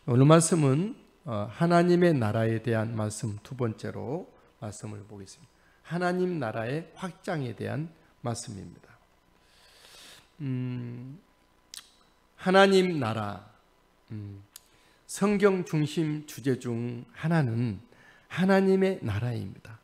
오늘 말씀은 하나님의 나라에 대한 말씀 두 번째로 말씀을 보겠습니다. 하나님 나라의 확장에 대한 말씀입니다. 하나님 나라, 성경 중심 주제 중 하나는 하나님의 나라입니다.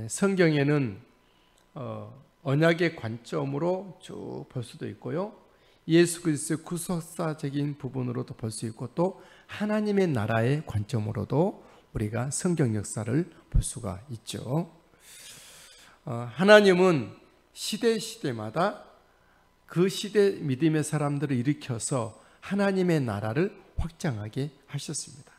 성경에는 언약의 관점으로 쭉 볼 수도 있고요, 예수 그리스도의 구속사적인 부분으로도 볼 수 있고, 또 하나님의 나라의 관점으로도 우리가 성경 역사를 볼 수가 있죠. 하나님은 시대마다 그 시대 믿음의 사람들을 일으켜서 하나님의 나라를 확장하게 하셨습니다.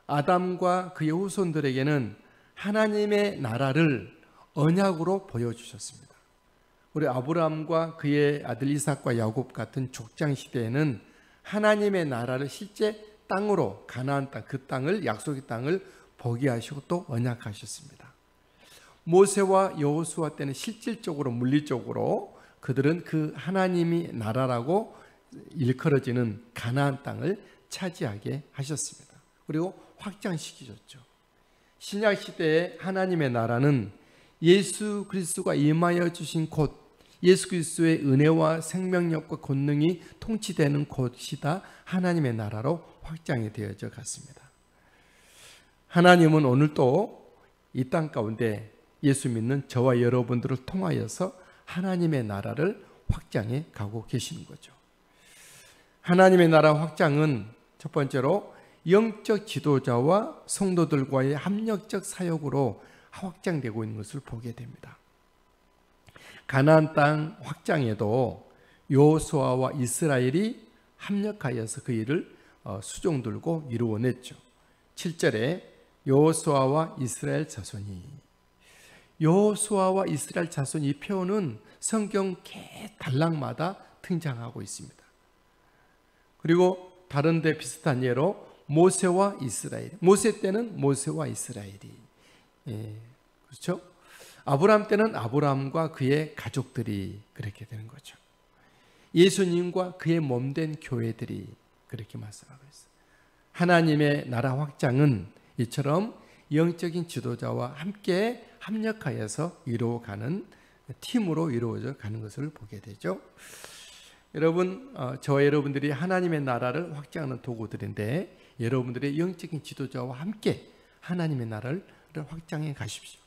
아담과 그의 후손들에게는 하나님의 나라를 언약으로 보여주셨습니다. 우리 아브라함과 그의 아들 이삭과 야곱 같은 족장 시대에는 하나님의 나라를 실제 땅으로, 가나안 땅, 그 땅을, 약속의 땅을 보게 하시고 또 언약하셨습니다. 모세와 여호수아 때는 실질적으로, 물리적으로 그들은 그 하나님이 나라라고 일컬어지는 가나안 땅을 차지하게 하셨습니다. 그리고 확장시키셨죠. 신약 시대의 하나님의 나라는 예수 그리스도가 임하여 주신 곳, 예수 그리스도의 은혜와 생명력과 권능이 통치되는 곳이다 하나님의 나라로 확장이 되어져 갔습니다. 하나님은 오늘도 이 땅 가운데 예수 믿는 저와 여러분들을 통하여서 하나님의 나라를 확장해 가고 계시는 거죠. 하나님의 나라 확장은 첫 번째로 영적 지도자와 성도들과의 합력적 사역으로 확장되고 있는 것을 보게 됩니다. 가나안 땅 확장에도 여호수아와 이스라엘이 합력하여서 그 일을 수종들고 이루어냈죠. 7절에 여호수아와 이스라엘 자손이, 여호수아와 이스라엘 자손, 이 표현은 성경 개 단락마다 등장하고 있습니다. 그리고 다른 데 비슷한 예로 모세와 이스라엘, 모세 때는 모세와 이스라엘이, 그렇죠? 아브라함 때는 아브라함과 그의 가족들이 그렇게 되는 거죠. 예수님과 그의 몸된 교회들이 그렇게 말씀하고 있어요. 하나님의 나라 확장은 이처럼 영적인 지도자와 함께 합력하여서 이루어가는, 팀으로 이루어져 가는 것을 보게 되죠. 여러분, 저와 여러분들이 하나님의 나라를 확장하는 도구들인데, 여러분들의 영적인 지도자와 함께 하나님의 나라를 확장해 가십시오.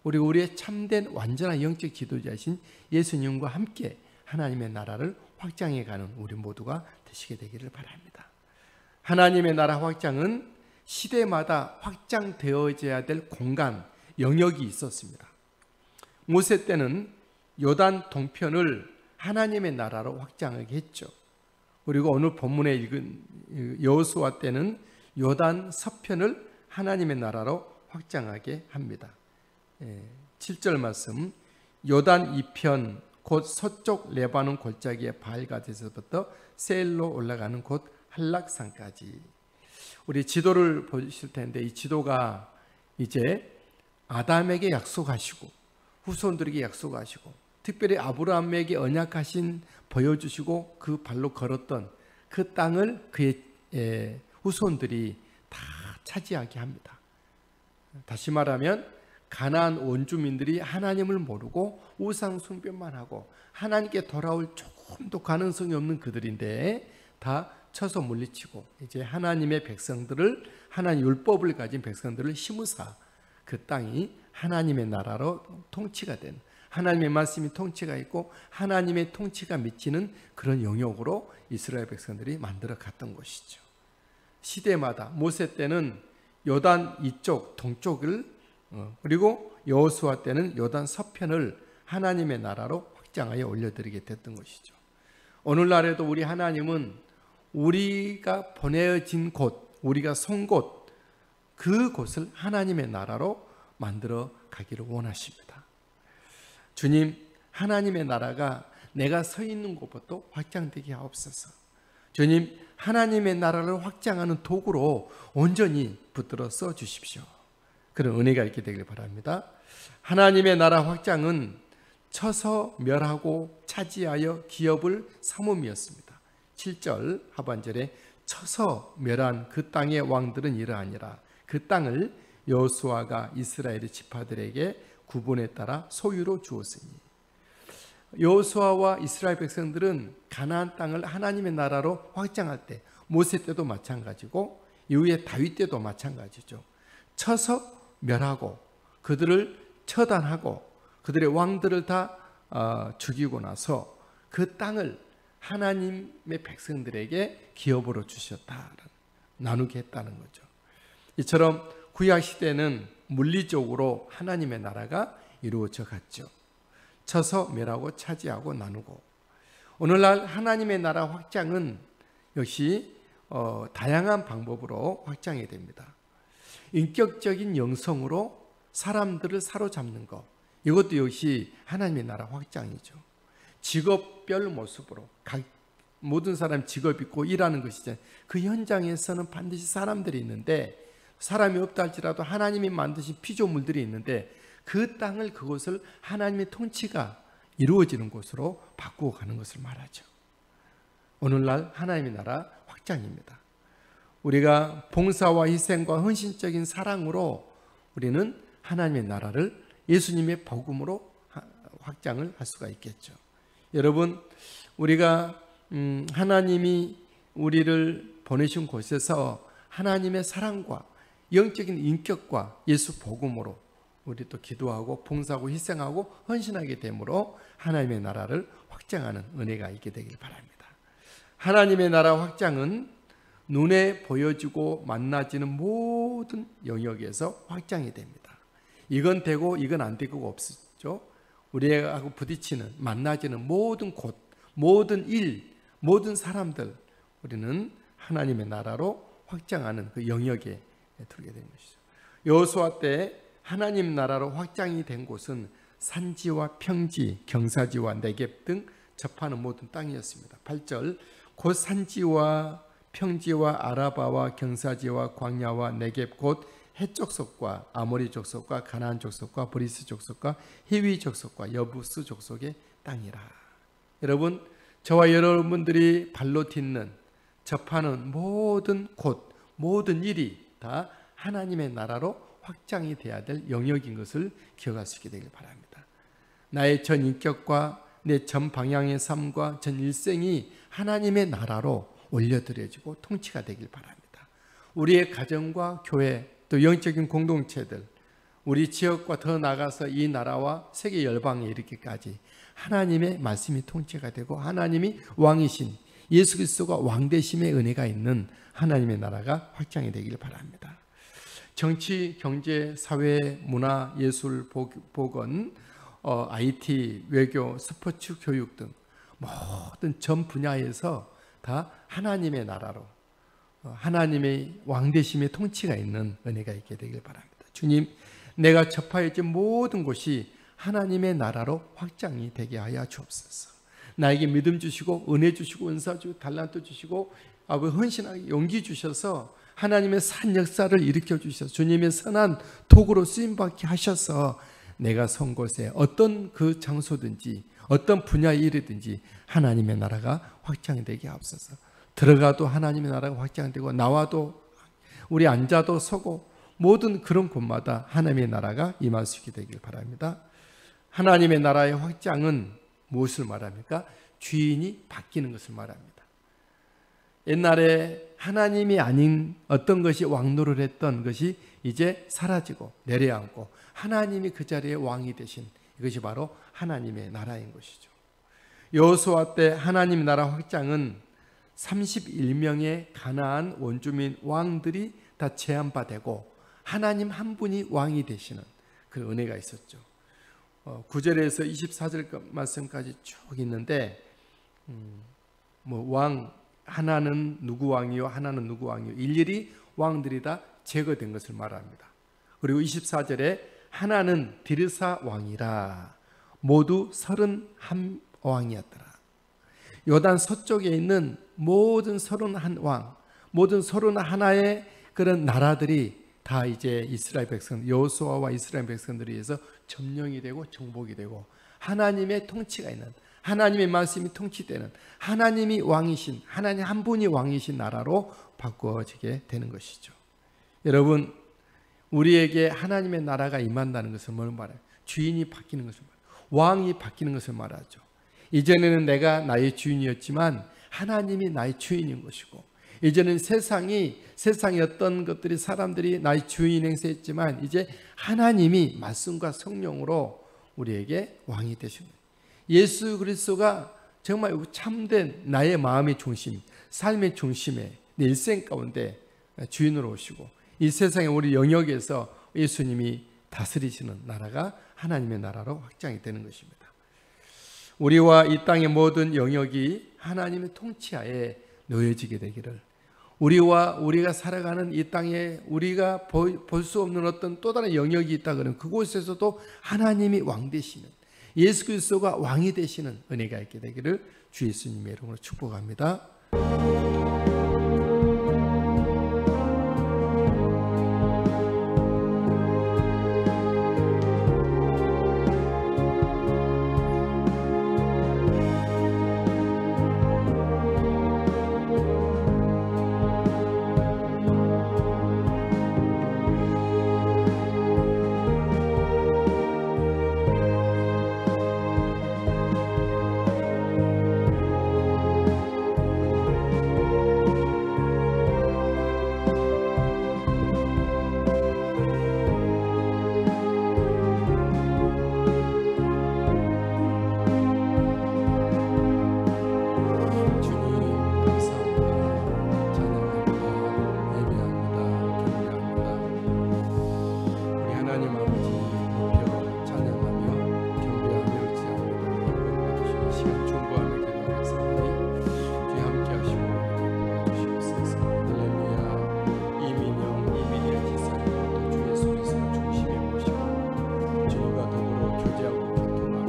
우리의 참된 완전한 영적 지도자이신 예수님과 함께 하나님의 나라를 확장해 가는 우리 모두가 되시게 되기를 바랍니다. 하나님의 나라 확장은 시대마다 확장되어져야 될 공간, 영역이 있었습니다. 모세 때는 요단 동편을 하나님의 나라로 확장하게 했죠. 그리고 오늘 본문에 읽은 여호수아 때는 요단 서편을 하나님의 나라로 확장하게 합니다. 7절 말씀, 요단 이편 곧 서쪽 레바논 골짜기의 바알가드에서부터 세일로 올라가는 곳 한락산까지. 우리 지도를 보실 텐데, 이 지도가 이제 아담에게 약속하시고 후손들에게 약속하시고 특별히 아브라함에게 언약하신, 보여주시고 그 발로 걸었던 그 땅을 그의 후손들이 다 차지하게 합니다. 다시 말하면 가나안 원주민들이 하나님을 모르고 우상 숭배만 하고 하나님께 돌아올 조금도 가능성이 없는 그들인데 다 쳐서 물리치고 이제 하나님의 백성들을, 하나님 율법을 가진 백성들을 심으사 그 땅이 하나님의 나라로 통치가 된, 하나님의 말씀이 통치가 있고 하나님의 통치가 미치는 그런 영역으로 이스라엘 백성들이 만들어 갔던 것이죠. 시대마다 모세 때는 요단 이쪽 동쪽을, 그리고 여호수아 때는 요단 서편을 하나님의 나라로 확장하여 올려드리게 됐던 것이죠. 오늘날에도 우리 하나님은 우리가 보내진 곳, 우리가 선 곳, 그곳을 하나님의 나라로 만들어 가기를 원하십니다. 주님, 하나님의 나라가 내가 서 있는 곳부터 확장되게 하옵소서. 주님, 하나님의 나라를 확장하는 도구로 온전히 붙들어 써 주십시오. 그런 은혜가 있게 되길 바랍니다. 하나님의 나라 확장은 쳐서 멸하고 차지하여 기업을 삼음이었습니다. 7절 하반절에 쳐서 멸한 그 땅의 왕들은 이러하니라. 그 땅을 여호수아가 이스라엘의 지파들에게 구분에 따라 소유로 주었으니. 여호수아와 이스라엘 백성들은 가나안 땅을 하나님의 나라로 확장할 때, 모세 때도 마찬가지고 이후에 다윗 때도 마찬가지죠. 쳐서 멸하고 그들을 처단하고 그들의 왕들을 다 죽이고 나서 그 땅을 하나님의 백성들에게 기업으로 주셨다, 나누게 했다는 거죠. 이처럼 구약 시대는 물리적으로 하나님의 나라가 이루어져 갔죠. 쳐서 멸하고 차지하고 나누고. 오늘날 하나님의 나라 확장은 역시 다양한 방법으로 확장이 됩니다. 인격적인 영성으로 사람들을 사로잡는 것, 이것도 역시 하나님의 나라 확장이죠. 직업별 모습으로 모든 사람 직업 있고 일하는 것이죠. 그 현장에서는 반드시 사람들이 있는데, 사람이 없다 할지라도 하나님이 만드신 피조물들이 있는데 그 땅을, 그곳을 하나님의 통치가 이루어지는 곳으로 바꾸어 가는 것을 말하죠. 오늘날 하나님의 나라 확장입니다. 우리가 봉사와 희생과 헌신적인 사랑으로 우리는 하나님의 나라를 예수님의 복음으로 확장을 할 수가 있겠죠. 여러분, 우리가 하나님이 우리를 보내신 곳에서 하나님의 사랑과 영적인 인격과 예수 복음으로 우리 또 기도하고 봉사하고 희생하고 헌신하게 되므로 하나님의 나라를 확장하는 은혜가 있게 되길 바랍니다. 하나님의 나라 확장은 눈에 보여지고 만나지는 모든 영역에서 확장이 됩니다. 이건 되고 이건 안 되고가 없죠. 우리하고 부딪히는, 만나지는 모든 곳, 모든 일, 모든 사람들, 우리는 하나님의 나라로 확장하는 그 영역에 들게 된 것이죠. 여호수아 때 하나님 나라로 확장이 된 곳은 산지와 평지, 경사지와 네겝 등 접하는 모든 땅이었습니다. 8절, 곧 산지와 평지와 아라바와 경사지와 광야와 네겝 곧 헷 족속과 아모리 족속과 가나안 족속과 브리스 족속과 히위 족속과 여부스 족속의 땅이라. 여러분, 저와 여러분들이 발로 딛는, 접하는 모든 곳, 모든 일이 다 하나님의 나라로 확장이 돼야 될 영역인 것을 기억할 수 있게 되길 바랍니다. 나의 전 인격과 내 전 방향의 삶과 전 일생이 하나님의 나라로 올려드려지고 통치가 되길 바랍니다. 우리의 가정과 교회, 또 영적인 공동체들, 우리 지역과 더 나아가서 이 나라와 세계 열방에 이르기까지 하나님의 말씀이 통치가 되고 하나님이 왕이신 예수 그리스도가 왕되심의 은혜가 있는 하나님의 나라가 확장이 되길 바랍니다. 정치, 경제, 사회, 문화, 예술, 보건, IT, 외교, 스포츠, 교육 등 모든 전 분야에서 다 하나님의 나라로, 하나님의 왕되심의 통치가 있는 은혜가 있게 되길 바랍니다. 주님, 내가 접하여진 모든 곳이 하나님의 나라로 확장이 되게 하여 주옵소서. 나에게 믿음 주시고 은혜 주시고 은사 주시고 달란트 주시고 헌신하게 용기 주셔서 하나님의 산 역사를 일으켜 주셔서 주님의 선한 도구로 쓰임받게 하셔서 내가 선 곳에 어떤 그 장소든지 어떤 분야의 일이든지 하나님의 나라가 확장이 되게 하옵소서. 들어가도 하나님의 나라가 확장되고 나와도 우리 앉아도 서고 모든 그런 곳마다 하나님의 나라가 임할 수 있게 되길 바랍니다. 하나님의 나라의 확장은 무엇을 말합니까? 주인이 바뀌는 것을 말합니다. 옛날에 하나님이 아닌 어떤 것이 왕노를 했던 것이 이제 사라지고 내려앉고 하나님이 그 자리에 왕이 되신, 이것이 바로 하나님의 나라인 것이죠. 여호수아 때 하나님 나라 확장은 31명의 가나안 원주민 왕들이 다 제한받고 하나님 한 분이 왕이 되시는 그 은혜가 있었죠. 9절에서 24절 말씀까지 쭉 있는데 왕 하나는 누구 왕이요 하나는 누구 왕이요 일일이 왕들이 다 제거된 것을 말합니다. 그리고 24절에 하나는 디르사 왕이라 모두 31왕이었더라. 요단 서쪽에 있는 모든 31왕, 모든 31의 그런 나라들이 다 이제 이스라엘 백성, 여호수아와 이스라엘 백성들에 의해서 점령이 되고 정복이 되고 하나님의 통치가 있는, 하나님의 말씀이 통치되는, 하나님이 왕이신, 하나님 한 분이 왕이신 나라로 바꾸어지게 되는 것이죠. 여러분, 우리에게 하나님의 나라가 임한다는 것은 뭘 말해요? 주인이 바뀌는 것을 말해요. 왕이 바뀌는 것을 말하죠. 이전에는 내가 나의 주인이었지만 하나님이 나의 주인인 것이고, 이제는 세상의 어떤 것들이, 사람들이 나의 주인 행세했지만 이제 하나님이 말씀과 성령으로 우리에게 왕이 되신 거예요. 예수 그리스도가 정말 참된 나의 마음의 중심, 삶의 중심에, 내 일생 가운데 주인으로 오시고, 이 세상의 우리 영역에서 예수님이 다스리시는 나라가 하나님의 나라로 확장이 되는 것입니다. 우리와 이 땅의 모든 영역이 하나님의 통치하에 놓여지게 되기를, 우리가 살아가는 이 땅에 우리가 볼 수 없는 어떤 또 다른 영역이 있다 그러면 그곳에서도 하나님이 왕 되시는, 예수 그리스도가 왕이 되시는 은혜가 있게 되기를 주 예수님의 이름으로 축복합니다.